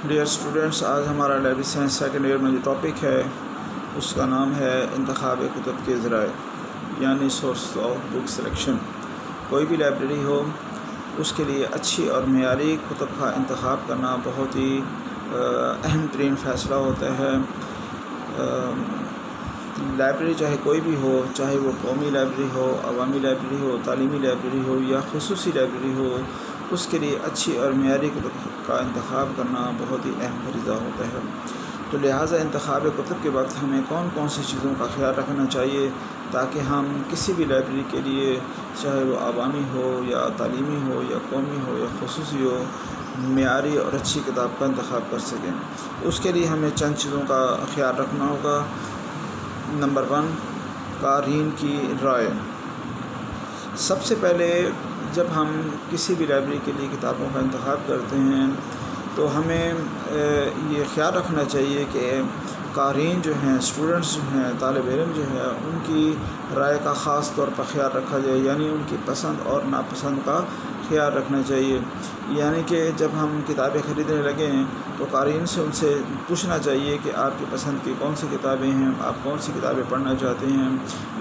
Dear students, آج ہمارا library science second year میں جو ٹاپک ہے اس کا نام ہے انتخاب کتب کے ذرائع، یعنی سورس آف بک سلیکشن۔ کوئی بھی لائبریری ہو اس کے لیے اچھی اور معیاری کتب کا انتخاب کرنا بہت ہی اہم ترین فیصلہ ہوتا ہے۔ لائبریری چاہے کوئی بھی ہو، چاہے وہ قومی لائبریری ہو، عوامی لائبریری ہو، تعلیمی لائبریری ہو یا خصوصی لائبریری ہو، اس کے لیے اچھی اور معیاری کتب کا انتخاب کرنا بہت ہی اہم فریضہ ہوتا ہے۔ تو لہٰذا انتخاب کتب کے وقت ہمیں کون کون سی چیزوں کا خیال رکھنا چاہیے تاکہ ہم کسی بھی لائبریری کے لیے، چاہے وہ عوامی ہو یا تعلیمی ہو یا قومی ہو یا خصوصی ہو، معیاری اور اچھی کتاب کا انتخاب کر سکیں۔ اس کے لیے ہمیں چند چیزوں کا خیال رکھنا ہوگا۔ نمبر 1، قارئین کی رائے۔ سب سے پہلے جب ہم کسی بھی لائبریری کے لیے کتابوں کا انتخاب کرتے ہیں تو ہمیں یہ خیال رکھنا چاہیے کہ قارئین جو ہیں، اسٹوڈنٹس جو ہیں، طالب علم جو ہے، ان کی رائے کا خاص طور پر خیال رکھا جائے، یعنی ان کی پسند اور ناپسند کا خیال رکھنا چاہیے۔ یعنی کہ جب ہم کتابیں خریدنے لگیں تو قارئین سے ان سے پوچھنا چاہیے کہ آپ کی پسند کی کون سی کتابیں ہیں، آپ کون سی کتابیں پڑھنا چاہتے ہیں،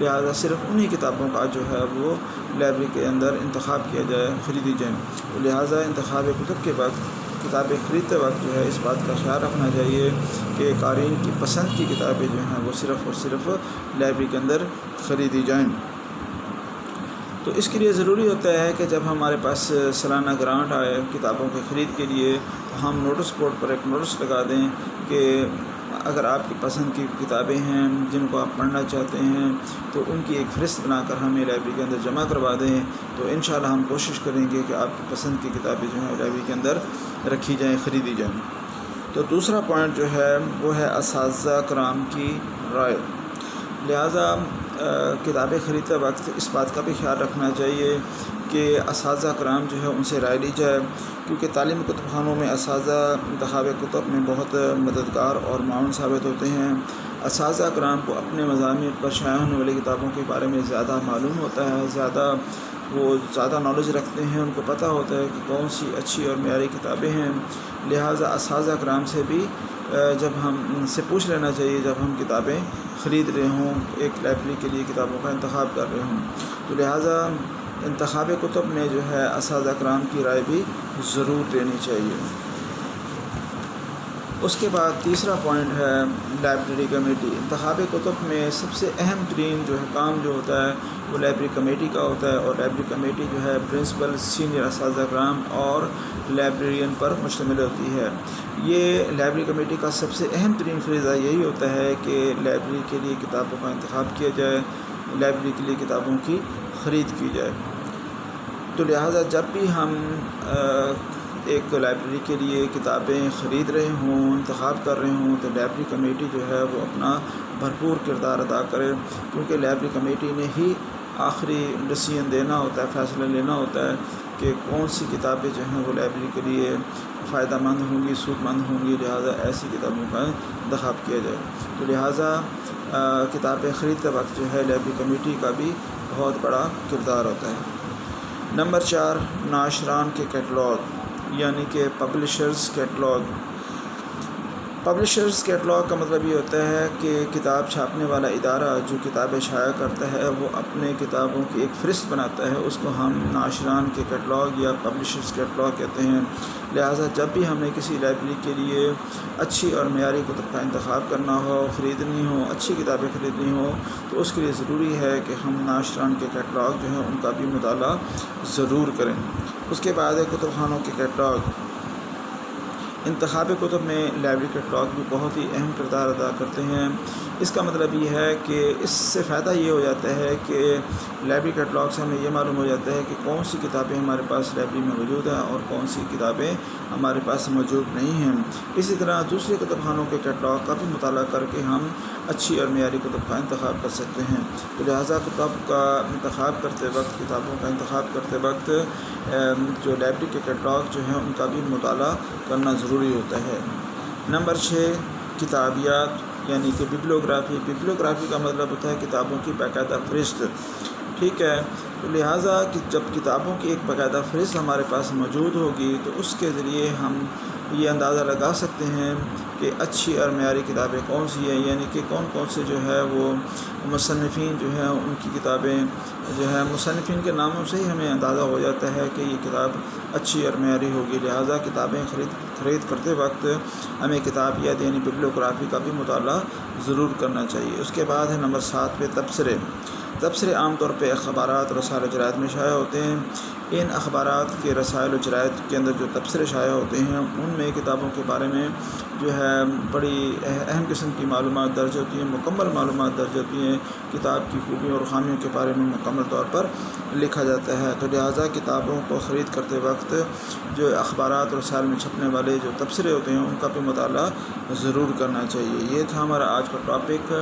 لہذا صرف انہی کتابوں کا جو ہے وہ لائبریری کے اندر انتخاب کیا جائے، خریدی جائیں۔ لہذا انتخاب کتب کے وقت، کتابیں خریدتے وقت جو ہے اس بات کا خیال رکھنا چاہیے کہ قارئین کی پسند کی کتابیں جو ہیں وہ صرف اور صرف لائبریری کے اندر خریدی جائیں۔ تو اس کے لیے ضروری ہوتا ہے کہ جب ہمارے پاس سالانہ گرانٹ آئے کتابوں کے خرید کے لیے تو ہم نوٹس بورڈ پر ایک نوٹس لگا دیں کہ اگر آپ کی پسند کی کتابیں ہیں جن کو آپ پڑھنا چاہتے ہیں تو ان کی ایک فہرست بنا کر ہمیں لائبریری کے اندر جمع کروا دیں، تو انشاءاللہ ہم کوشش کریں گے کہ آپ کی پسند کی کتابیں جو ہیں لائبریری کے اندر رکھی جائیں، خریدی جائیں۔ تو دوسرا پوائنٹ جو ہے وہ ہے اساتذہ کرام کی رائے۔ لہٰذا کتابیں خریدتے وقت اس بات کا بھی خیال رکھنا چاہیے کہ اساتذہ کرام جو ہے ان سے رائے لی جائے، کیونکہ تعلیمی کتب خانوں میں اساتذہ انتخاب کتب میں بہت مددگار اور معاون ثابت ہوتے ہیں۔ اساتذہ کرام کو اپنے مضامین پر شائع ہونے والی کتابوں کے بارے میں زیادہ معلوم ہوتا ہے، وہ زیادہ نالج رکھتے ہیں، ان کو پتہ ہوتا ہے کہ کون سی اچھی اور معیاری کتابیں ہیں۔ لہٰذا اساتذہ کرام سے بھی جب ہم ان سے پوچھ لینا چاہیے جب ہم کتابیں خرید رہے ہوں، ایک لائبریری کے لیے کتابوں کا انتخاب کر رہے ہوں۔ تو لہٰذا انتخاب کتب میں جو ہے اساتذہ کرام کی رائے بھی ضرور لینی چاہیے۔ اس کے بعد تیسرا پوائنٹ ہے لائبریری کمیٹی۔ انتخاب کتب میں سب سے اہم ترین جو ہے کام جو ہوتا ہے وہ لائبریری کمیٹی کا ہوتا ہے، اور لائبریری کمیٹی جو ہے پرنسپل، سینئر اساتذہ کرام اور لائبریرین پر مشتمل ہوتی ہے۔ یہ لائبریری کمیٹی کا سب سے اہم ترین فریضہ یہی ہوتا ہے کہ لائبریری کے لیے کتابوں کا انتخاب کیا جائے، لائبریری کے لیے کتابوں کی خرید کی جائے۔ تو لہٰذا جب بھی ہم ایک لائبریری کے لیے کتابیں خرید رہے ہوں، انتخاب کر رہے ہوں، تو لائبریری کمیٹی جو ہے وہ اپنا بھرپور کردار ادا کرے، کیونکہ لائبریری کمیٹی نے ہی آخری ڈیسیژن دینا ہوتا ہے، فیصلہ لینا ہوتا ہے کہ کون سی کتابیں جو ہیں وہ لائبریری کے لیے فائدہ مند ہوں گی، سود مند ہوں گی، لہٰذا ایسی کتابوں کا انتخاب کیا جائے۔ تو لہٰذا کتابیں خریدتے وقت جو ہے لائبریری کمیٹی کا بھی بہت بڑا کردار ہوتا ہے۔ نمبر 4، ناشران کے کیٹلاگ، یعنی کہ پبلشرز کیٹلاگ۔ پبلشرز کیٹلاگ کا مطلب یہ ہوتا ہے کہ کتاب چھاپنے والا ادارہ جو کتابیں شائع کرتا ہے وہ اپنے کتابوں کی ایک فہرست بناتا ہے، اس کو ہم ناشران کے کیٹلاگ یا پبلشرز کیٹلاگ کہتے ہیں۔ لہٰذا جب بھی ہمیں کسی لائبریری کے لیے اچھی اور معیاری کتب کا انتخاب کرنا ہو، خریدنی ہو، اچھی کتابیں خریدنی ہو، تو اس کے لیے ضروری ہے کہ ہم ناشران کے کیٹلاگ جو ہیں ان کا بھی مطالعہ ضرور کریں۔ اس کے بعد ہے کتب خانوں کے کیٹلاگ۔ انتخاب کتب میں لائبریری کیٹلاگ بھی بہت ہی اہم کردار ادا کرتے ہیں۔ اس کا مطلب یہ ہے کہ اس سے فائدہ یہ ہو جاتا ہے کہ لائبریری کیٹلاگ سے ہمیں یہ معلوم ہو جاتا ہے کہ کون سی کتابیں ہمارے پاس لائبریری میں موجود ہیں اور کون سی کتابیں ہمارے پاس موجود نہیں ہیں۔ اسی طرح دوسرے کتب خانوں کے کیٹلاگ کا بھی مطالعہ کر کے ہم اچھی اور معیاری کتب کا انتخاب کر سکتے ہیں۔ تو لہٰذا کتاب کا انتخاب کرتے وقت، کتابوں کا انتخاب کرتے وقت جو لائبریری کے کیٹلاگ جو ہیں ان کا بھی مطالعہ کرنا ضروری ہوتا ہے۔ نمبر 6، کتابیات، یعنی کہ ببلیوگرافی۔ ببلیوگرافی کا مطلب ہوتا ہے کتابوں کی باقاعدہ فہرست، ٹھیک ہے۔ تو لہٰذا کہ جب کتابوں کی ایک باقاعدہ فہرست ہمارے پاس موجود ہوگی تو اس کے ذریعے ہم یہ اندازہ لگا سکتے ہیں کہ اچھی اور معیاری کتابیں کون سی ہیں، یعنی کہ کون کون سے جو ہے وہ مصنفین جو ہیں ان کی کتابیں جو ہے مصنفین کے ناموں سے ہی ہمیں اندازہ ہو جاتا ہے کہ یہ کتاب اچھی اور معیاری ہوگی۔ لہٰذا کتابیں خرید کرتے وقت ہمیں کتابیات یعنی ببلیوگرافی کا بھی مطالعہ ضرور کرنا چاہیے۔ اس کے بعد ہے نمبر 7 پہ تبصرے عام طور پہ اخبارات، رسائل و جرائد میں شائع ہوتے ہیں۔ ان اخبارات کے رسائل و جرائد کے اندر جو تبصرے شائع ہوتے ہیں ان میں کتابوں کے بارے میں جو ہے بڑی اہم قسم کی معلومات درج ہوتی ہیں، مکمل معلومات درج ہوتی ہیں، کتاب کی خوبیوں اور خامیوں کے بارے میں مکمل طور پر لکھا جاتا ہے۔ تو لہٰذا کتابوں کو خرید کرتے وقت جو اخبارات اور رسائل میں چھپنے والے جو تبصرے ہوتے ہیں ان کا بھی مطالعہ ضرور کرنا چاہیے۔ یہ تھا ہمارا آج کا ٹاپک،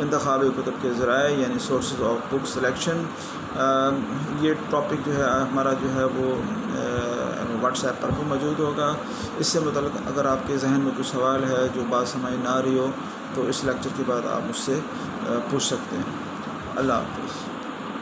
انتخاب کتب کے ذرائع یعنی سورسز آف بک سلیکشن۔ یہ ٹاپک جو ہے ہمارا جو ہے وہ واٹس ایپ پر بھی موجود ہوگا۔ اس سے متعلق اگر آپ کے ذہن میں کوئی سوال ہے جو بات سمجھ نہ آ رہی ہو تو اس لیکچر کے بعد آپ مجھ سے پوچھ سکتے ہیں۔ اللہ حافظ۔